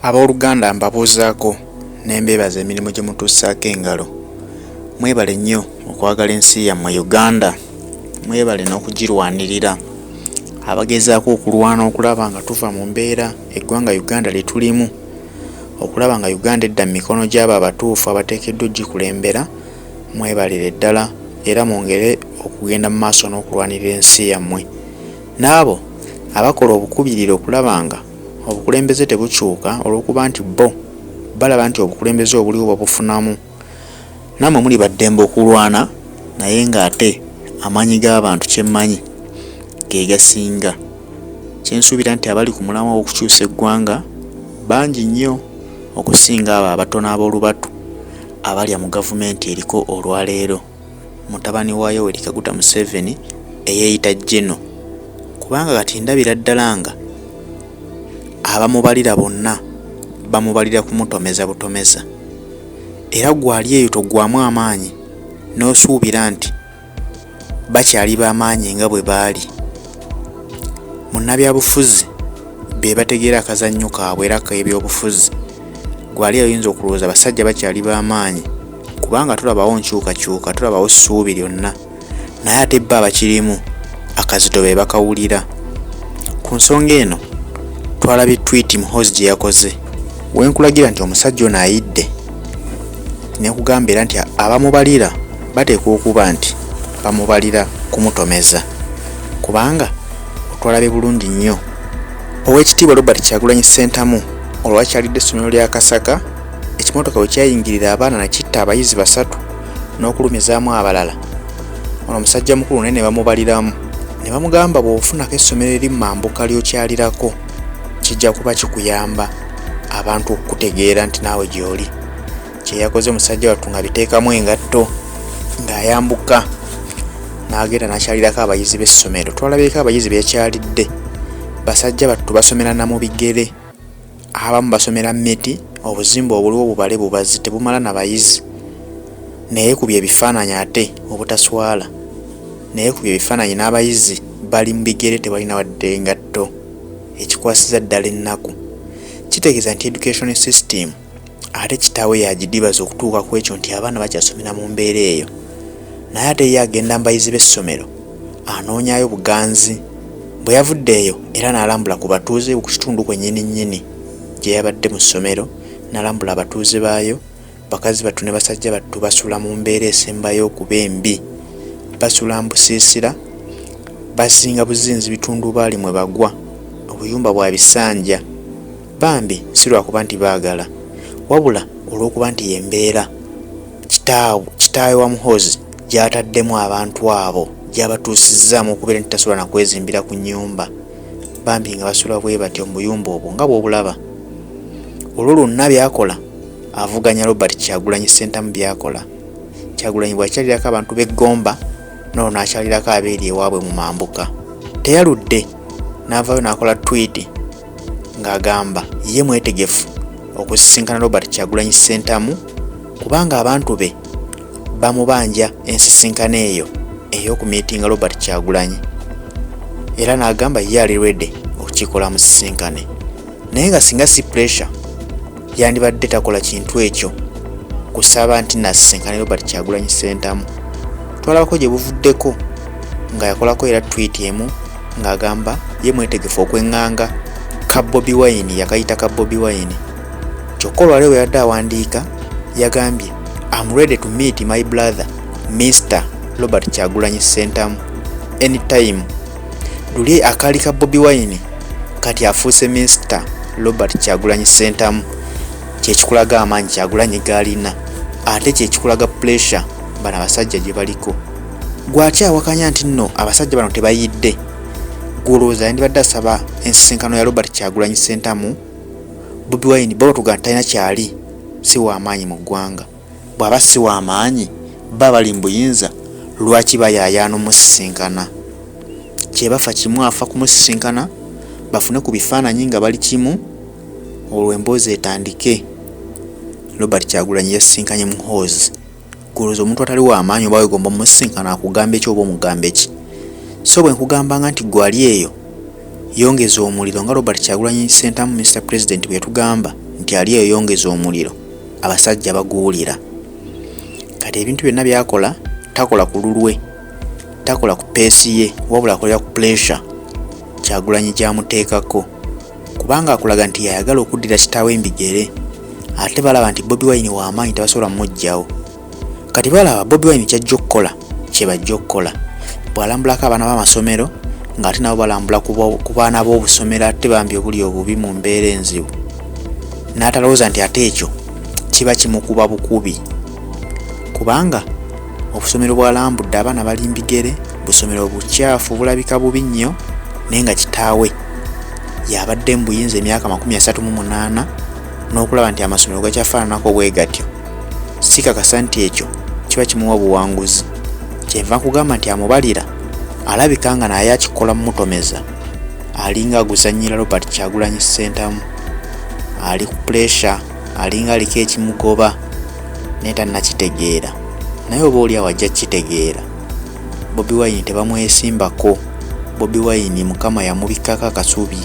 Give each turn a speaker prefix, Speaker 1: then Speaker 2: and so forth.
Speaker 1: Abooluganda mbabuuzaako n'embeebaza emirimu gye mutussaako engalo. Mwebale nnyo okwagala ensi yammwe Uganda. Mwebale n'okugirwanirira. Abagezaako okulwana okulaba nga tuva mu mbeera eggwanga Uganda lye tulimu, okulaba nga Uganda edda mu mikono gy'abo abatuufu abateekeddwa ogikulembera, mwebalire ddala era mwongere okugenda mu maaso n'okulwanirira ensi yammwe. N'abo abakola obukubirire okulaba nga obukulembeze tebukyuka olw'okuba nti bo balaba nti obukulembeze obuliwo babufunamu, nammwe muli baddembe okulwana, naye ng'ate amaanyi g'abantu kyemmanyi ge gasinga. Kyensuubira nti abali ku mulamwa w'okukyusa eggwanga bangi nnyo okusinga abo abatono ab'olubatu abalya mu gavumenti eriko olwaleero, mutabani wa Yoweri Kaguta Museveni eyeeyita Jeno, kubanga kati ndabira ddala nga abamubalira bonna bamubalira kumutomeza butomeza, era gwali eyo toggwamu amaanyi n'osuubira nti bakyali b'amaanyi nga bwe baali. Munnabyabufuzi be bategeera akazannyo kaabwe era k'ebyobufuzi, gwali oyinza okulowooza basajja bakyali b'amaanyi kubanga tulabawo nkyukakyuka, tulabawo ssuubi lyonna, naye ate bo abakirimu akazito be bakawulira. Ku nsonga eno twalabye tweet Muhoozi gye yakoze, wenkulagira nti omusajja ono ayidde, nekugamba era nti abamubalira bateekwa okuba nti bamubalira kumutomeza, kubanga otwalabye bulungi nnyo Oweekitiibwa Robert Kyagulanyi Ssentamu olwakyalidde essomero lya Kasaka, ekimotoka bwe kyayingirira abaana ne kitta abayizi 3 n'okulumizaamu abalala. Ono omusajja mukulu naye ne bamubaliramu ne bamugamba bw'ofunako essomero eri mu Mambuka ly'okyalirako kijja kuba kikuyamba abantu okutegeera nti naawe gy'oli. Kye yakoze musajja wattu nga biteekamu engatto ng'ayambuka n'agenda n'akyalirako abayizi b'essomero. Twalabyeko abayizi beyakyalidde, basajja battu basomera na mu bigere, abamu basomera mmiti, obuzimba obuliwo bubale bubazi tebumala na bayizi. Naye kubye ebifaananyi ate obutaswala, naye kubye ebifaananyi n'abayizi bali mu bigere tebalina wadde engatto, ekikwasiza ddala ennaku. Kitegeeza nti education system ate kitaawe yagidibaza okutuuka ku ekyo nti abaana bakyasomera mu mbeera eyo, naye ate ye agenda mu bayizi b'essomero anoonyayo buganzi. Bwe yavudde eyo era n'alambula ku batuuze ku kitundu kwennyini gye yabadde mu ssomero, n'alambula abatuuze baayo. Bakazi battu ne basajja battu basula mu mbeera esembayo okuba embi, basula mu busiisira, basinga buzinzi bitundu baali mwe bagwa, obuyumba bwa bisanja. Bambi si lwakuba nti baagala, wabula olw'okuba nti yembeera kitaawe wa Muhoozi gy'ataddemu abantu abo, gy'abatuusizzaamu okubeera nti tasobola na kwezimbira ku nnyumba. Bambi nga basula bwe batyo mu buyumba obwo nga bw'obulaba. Olwo lwonna byakola avuganya Robert Kyagulanyi Ssentamu byakola. Kyagulanyi bw'akyalirako abantu b'Eggomba, n'olwo n'akyalirako abeeri ewaabwe mu Mambuka. Teyaludde, n'avaayo n'akola tweet ng'agamba ye mwetegefu okusisinkana Robert Kyagulanyi Ssentamu kubanga abantu be bamubanja ensisinkano eyo ey'okumiitinga Robert Kyagulanyi, era n'agamba ye ali ready okukikola musisinkane. Naye nga singa si pressure yandibadde takola kintu ekyo kusaba nti nasisinkane Robert Kyagulanyi Ssentamu. Twalabako gye buvuddeko nga yakolako era tweet emu ng'agamba ye mwetegefu okwenganga ka Bobi Wine, yakayita ka Bobi Wine. Kyokka olwaleero bwe yadde awandiika yagambye I'm ready to meet my brother Mr. Robert Kyagulanyi Ssentamu anytime. Luli akaali ka Bobi Wine kati afuuse Mr. Robert Kyagulanyi Ssentamu, kyekikulaga amaanyi Kyagulanyi gaalina, ate kyekikulaga pressure bano abasajja gye baliko. Gwakyawakanya nti nno abasajja bano tebayidde, gwolowooza yandibadde asaba ensisinkano ya Robert Kyagulanyi Ssentamu? Bobi Wine baba tugamba talina kyali, si w'amaanyi mu ggwanga. Bw'aba si w'amaanyi baba bali mu buyinza, lwaki bayaayaana omusisinkana? Kyebafa kimu afa kumusisinkana bafune ku bifaananyi nga bali kimu, olwo emboozi etandike. Robert Kyagulanyi yasisinkanye Muhoozi. Gwolowooza omuntu atali w'amaanyi oba wegomba omusisinkana akugamba eki oba omugamba eki? So bwe nkugambanga nti gwali eyo yongeza omuliro nga Robert Kyagulanyi Ssentamu Mr. President bwe tugamba nti ali yeyongeza omuliro abasajja baguwulira. Kati ebintu byonna byakola takola ku lulwe, takola ku peesi ye, wabula akolera ku pressure Kyagulanyi gyamuteekako, kubanga akulaga nti yayagala okuddira kitaawe embigere. Ate balaba nti Bobi Wine w'amaanyi tebasobola mmuggyawo. Kati balaba Bobi Wine kyajja okukola kye bajja okukola. Bw'alambulako abaana b'amasomero ng'ate nabo balambula ku baana b'obusomero ate bambi obuli obubi mu mbeera enzibu. N'atalowooza nti ate ekyo kiba kimukuba bukubi, kubanga obusomero bw'alambudde abaana bali mbigere, busomero bukyafu bulabika bubi nnyo, naye nga kitaawe yabadde mu buyinza emyaka 38 n'okulaba nti amasomero gakyafaananako bwe gatyo. Sikakasa nti ekyo kiba kimuwa buwanguzi. Kyenva nkugamba nti amubalira alabika nga naye akikola mmutomeza, alinga aguzannyira Robert Kyagulanyi Ssentamu, ali ku pressure, alinga aliko ekimugoba naye tannakitegeera. Naye oba oli awajja kitegeera. Bobi Wine tebamwesimbako. Bobi Wine Mukama yamubikako akasubi.